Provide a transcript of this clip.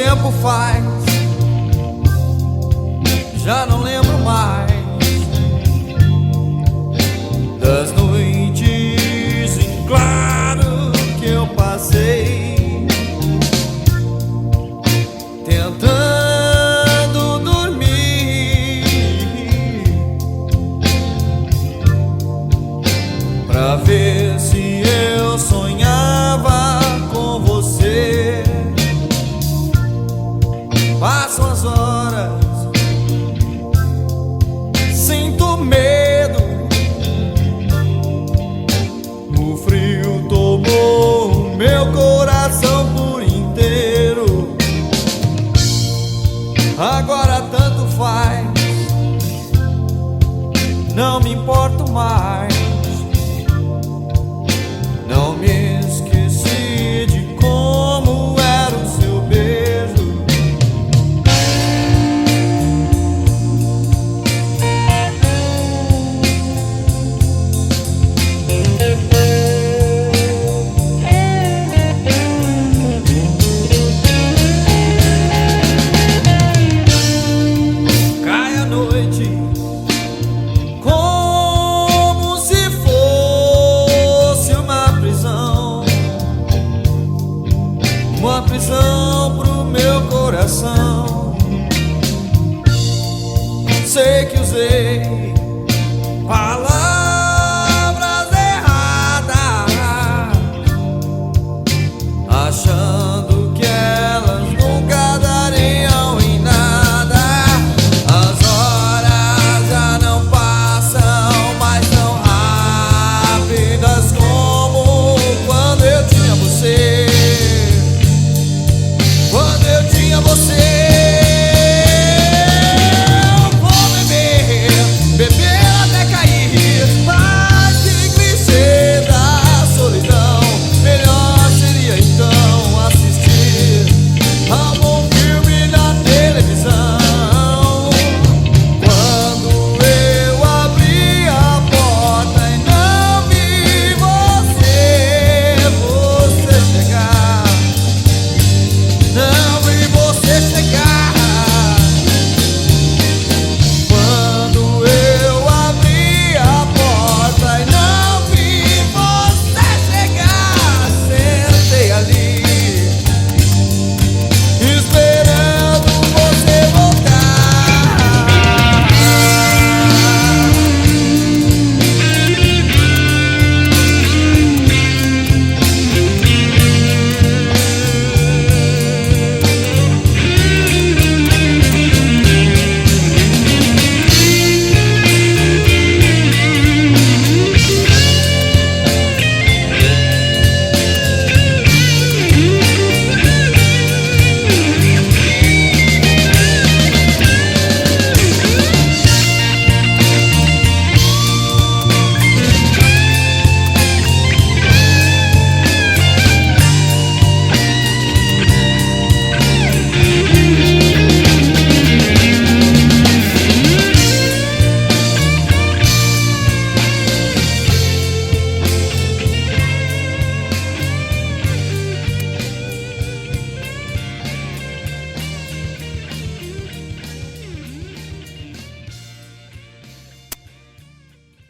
tempo faz, já não lembro mais das noites em claro que eu passei tentando dormir pra ver se eu sonhava com você. Passam as horas, sinto medo, o frio tomou o meu coração por inteiro. Agora tanto faz, não me importo mais. Não me esqueci de como era o seu beijo. Cai a noite como se fosse uma prisão pro meu coração. Sei que usei palavras